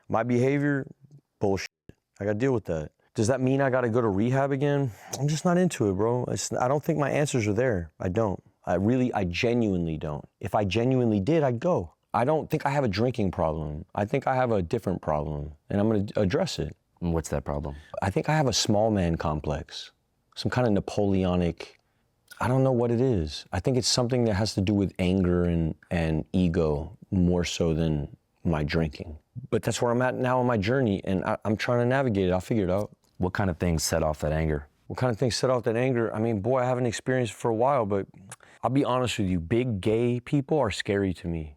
My behavior, bullshit. I got to deal with that. Does that mean I got to go to rehab again? I'm just not into it, bro. I don't think my answers are there. I don't. I genuinely don't. If I genuinely did, I'd go. I don't think I have a drinking problem. I think I have a different problem, and I'm going to address it. And what's that problem? I think I have a small man complex, some kind of Napoleonic, I don't know what it is. I think it's something that has to do with anger and ego more so than my drinking. But that's where I'm at now on my journey, and I'm trying to navigate it. I'll figure it out. What kind of things set off that anger? What kind of things set off that anger? I mean, boy, I haven't experienced it for a while, but I'll be honest with you, big gay people are scary to me.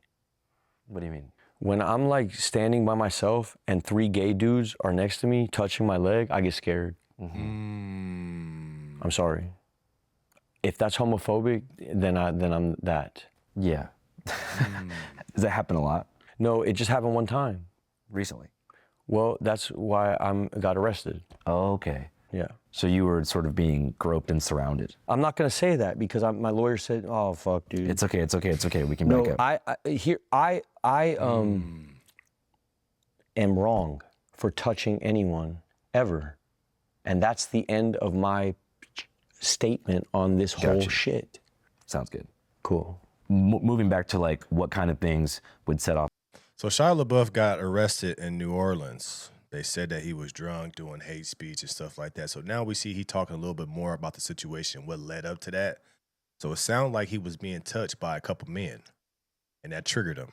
What do you mean? When I'm like standing by myself and 3 gay dudes are next to me touching my leg, I get scared. I'm sorry. If that's homophobic, then I'm that. Yeah. Does that happen a lot? No, it just happened one time. Recently? Well, that's why I got arrested. Oh, okay. Yeah. So you were sort of being groped and surrounded. I'm not gonna say that because my lawyer said, "Oh fuck, dude." It's okay. It's okay. It's okay. We can No, back up. I am wrong for touching anyone ever, and that's the end of my statement on this whole shit. Sounds good. Cool. Moving back to like what kind of things would set off. So Shia LaBeouf got arrested in New Orleans. They said that he was drunk, doing hate speech and stuff like that. So now we see he talking a little bit more about the situation, what led up to that. So it sounded like he was being touched by a couple men, and that triggered him.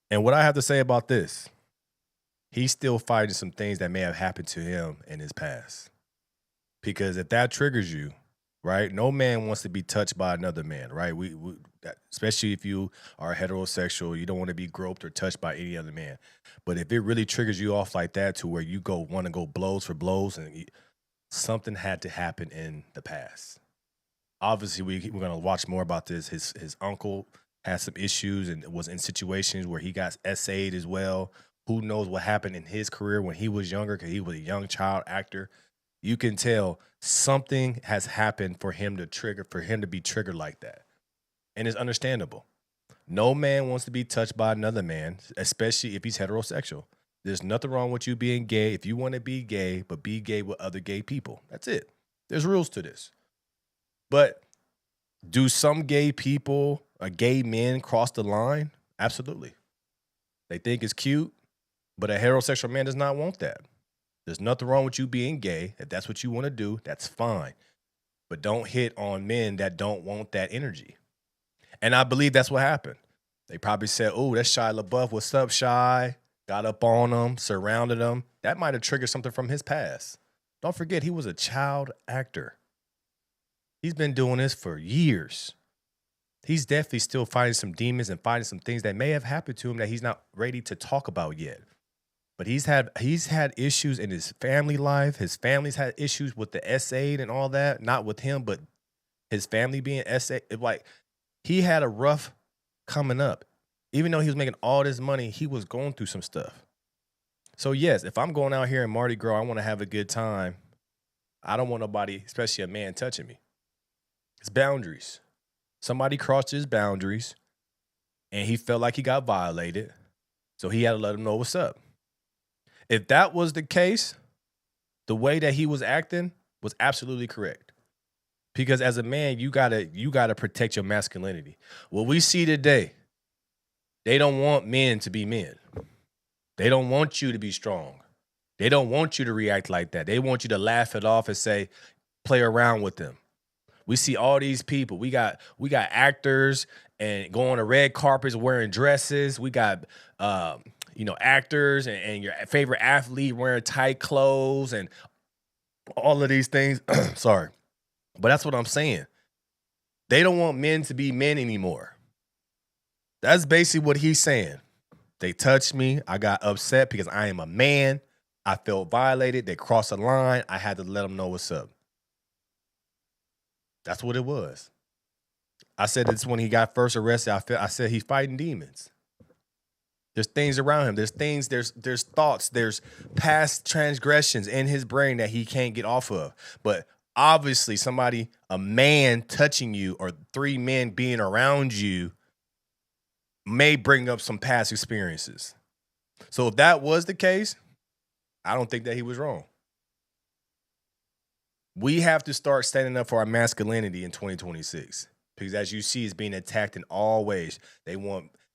And what I have to say about this, he's still fighting some things that may have happened to him in his past. Because if that triggers you, right, no man wants to be touched by another man, right? Especially if you are heterosexual, you don't want to be groped or touched by any other man. But if it really triggers you off like that to where you want to go blows for blows, and something had to happen in the past. Obviously, we're going to watch more about this. His uncle had some issues and was in situations where he got SA'd as well. Who knows what happened in his career when he was younger, because he was a young child actor. You can tell something has happened for him to be triggered like that. And it's understandable. No man wants to be touched by another man, especially if he's heterosexual. There's nothing wrong with you being gay if you want to be gay, but be gay with other gay people. That's it. There's rules to this. But do some gay people or gay men cross the line? Absolutely. They think it's cute, but a heterosexual man does not want that. There's nothing wrong with you being gay. If that's what you want to do, that's fine. But don't hit on men that don't want that energy. And I believe that's what happened. They probably said, "Oh, that's Shia LaBeouf. What's up, Shia?" Got up on him, surrounded him. That might have triggered something from his past. Don't forget, he was a child actor. He's been doing this for years. He's definitely still fighting some demons and fighting some things that may have happened to him that he's not ready to talk about yet. But he's had issues in his family life. His family's had issues with the SA and all that. Not with him, but his family being SA. Like, he had a rough coming up. Even though he was making all this money, he was going through some stuff. So yes, if I'm going out here in Mardi Gras, I want to have a good time. I don't want nobody, especially a man, touching me. It's boundaries. Somebody crossed his boundaries, and he felt like he got violated, so he had to let him know what's up. If that was the case, the way that he was acting was absolutely correct. Because as a man, you gotta protect your masculinity. What we see today, they don't want men to be men. They don't want you to be strong. They don't want you to react like that. They want you to laugh it off and say, play around with them. We see all these people. We got actors and going to red carpets wearing dresses. We got actors and your favorite athlete wearing tight clothes and all of these things. Sorry. But that's what I'm saying. They don't want men to be men anymore. That's basically what he's saying. They touched me. I got upset because I am a man. I felt violated. They crossed the line. I had to let them know what's up. That's what it was. I said this when he got first arrested. I said he's fighting demons. There's things around him. There's things, there's thoughts, there's past transgressions in his brain that he can't get off of. But obviously a man touching you or 3 men being around you may bring up some past experiences. So if that was the case, I don't think that he was wrong. We have to start standing up for our masculinity in 2026 because as you see, it's being attacked in all ways.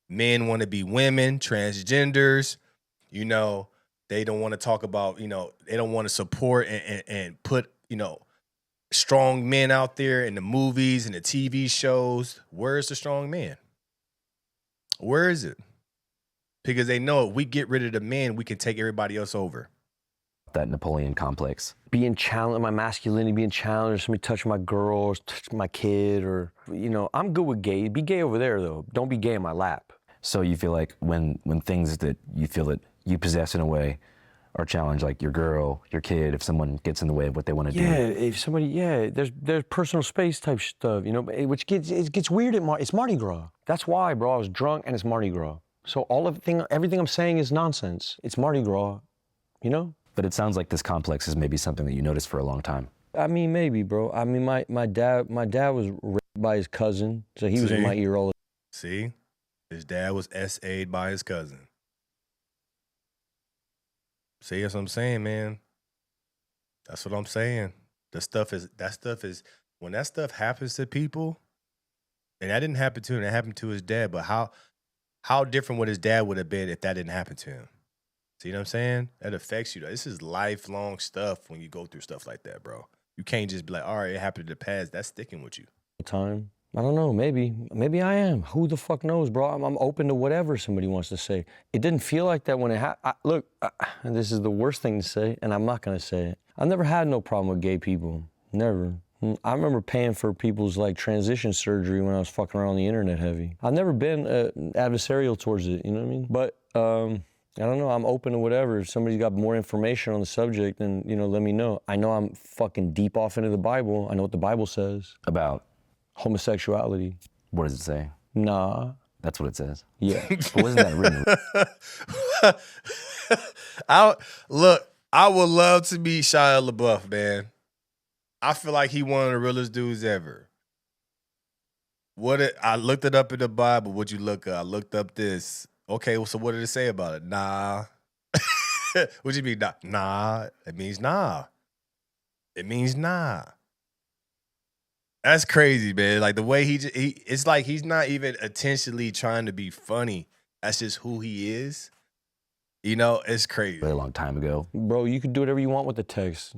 Men want to be women, transgenders, they don't want to talk about, they don't want to support and put, strong men out there in the movies and the TV shows. Where's the strong man? Where is it? Because they know if we get rid of the men, we can take everybody else over. That Napoleon complex. Being challenged, my masculinity being challenged, somebody touch my girl, or touch my kid, or, I'm good with gay. Be gay over there, though. Don't be gay in my lap. So you feel like when things that you feel that you possess in a way are challenged, like your girl, your kid, if someone gets in the way of what they want to do. Yeah, if somebody, there's personal space type stuff, which gets weird it's Mardi Gras. That's why, bro, I was drunk and it's Mardi Gras. So everything I'm saying is nonsense. It's Mardi Gras, But it sounds like this complex is maybe something that you noticed for a long time. I mean, maybe, bro. I mean, my dad was raped by his cousin, so he was in my ear all the time. See? His dad was SA'd by his cousin. See, that's what I'm saying, man. That's what I'm saying. That stuff is, when that stuff happens to people, and that didn't happen to him, it happened to his dad, but how different would his dad would have been if that didn't happen to him? See what I'm saying? That affects you. This is lifelong stuff when you go through stuff like that, bro. You can't just be like, all right, it happened in the past. That's sticking with you. Time. I don't know, maybe I am. Who the fuck knows, bro? I'm open to whatever somebody wants to say. It didn't feel like that when it happened. Look, and this is the worst thing to say, and I'm not gonna say it. I've never had no problem with gay people, never. I remember paying for people's transition surgery when I was fucking around on the internet heavy. I've never been adversarial towards it, you know what I mean? But I don't know, I'm open to whatever. If somebody's got more information on the subject, then, let me know. I know I'm fucking deep off into the Bible. I know what the Bible says. About? Homosexuality. What does it say? Nah. That's what it says. Yeah. But wasn't that written? I would love to meet Shia LaBeouf, man. I feel like he one of the realest dudes ever. I looked it up in the Bible. What'd you look up? I looked up this. Okay, so what did it say about it? Nah. What do you mean, nah? Nah. It means nah. It means nah. That's crazy, man. Like the way it's like he's not even intentionally trying to be funny. That's just who he is. It's crazy. A long time ago. Bro, you can do whatever you want with the text.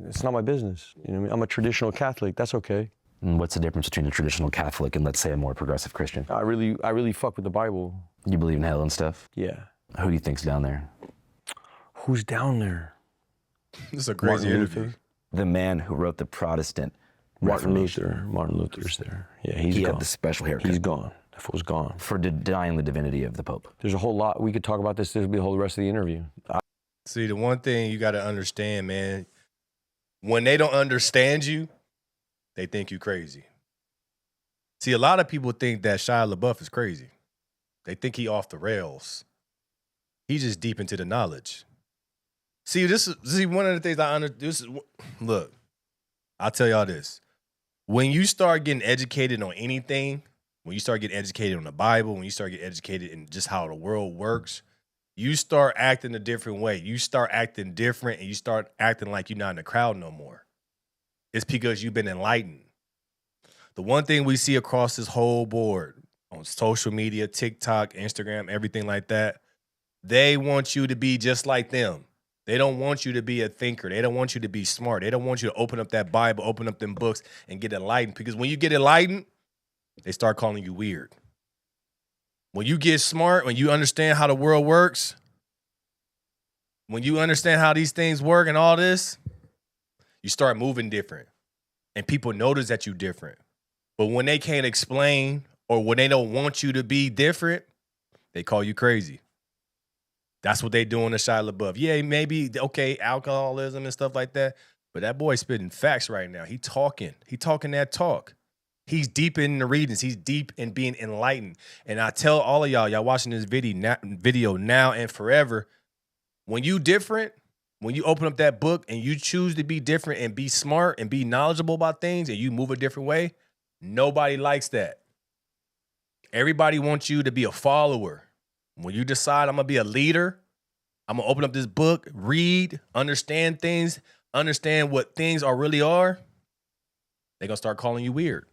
It's not my business. You know what I mean? I'm a traditional Catholic. That's okay. And what's the difference between a traditional Catholic and, let's say, a more progressive Christian? I really fuck with the Bible. You believe in hell and stuff? Yeah. Who do you think's down there? Who's down there? This is a crazy interview. Luther. The man who wrote the Protestant Martin Reformation. Luther's there. Yeah, he's He gone. had the special haircut. He's gone. That fool's gone. For denying the divinity of the Pope. There's a whole lot. We could talk about this. This would be the whole rest of the interview. See, the one thing you got to understand, man, when they don't understand you, they think you crazy. See, a lot of people think that Shia LaBeouf is crazy. They think he off the rails. He's just deep into the knowledge. See, this is one of the things I understand. Look, I'll tell y'all this. When you start getting educated on anything, when you start getting educated on the Bible, when you start getting educated in just how the world works, you start acting a different way. You start acting different and you start acting like you're not in the crowd no more. It's because you've been enlightened. The one thing we see across this whole board on social media, TikTok, Instagram, everything like that, they want you to be just like them. They don't want you to be a thinker. They don't want you to be smart. They don't want you to open up that Bible, open up them books and get enlightened. Because when you get enlightened, they start calling you weird. When you get smart, when you understand how the world works, when you understand how these things work and all this, you start moving different. And people notice that you're different. But when they can't explain or when they don't want you to be different, they call you crazy. That's what they doing to Shia LaBeouf. Yeah, maybe, okay, alcoholism and stuff like that. But that boy's spitting facts right now. He talking that talk. He's deep in the readings. He's deep in being enlightened. And I tell all of y'all watching this video now and forever, when you different, when you open up that book and you choose to be different and be smart and be knowledgeable about things and you move a different way, nobody likes that. Everybody wants you to be a follower. When you decide I'm going to be a leader, I'm gonna open up this book, read, understand things, understand what things really are, they're gonna start calling you weird.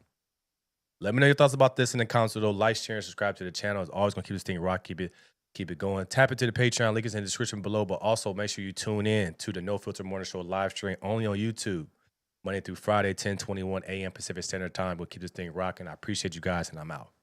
Let me know your thoughts about this in the comments below. Like, share, and subscribe to the channel. It's always gonna keep this thing rock, keep it going. Tap into the Patreon, link is in the description below, but also make sure you tune in to the No Filter Morning Show live stream only on YouTube, Monday through Friday, 10:21 a.m. Pacific Standard Time. We'll keep this thing rocking. I appreciate you guys, and I'm out.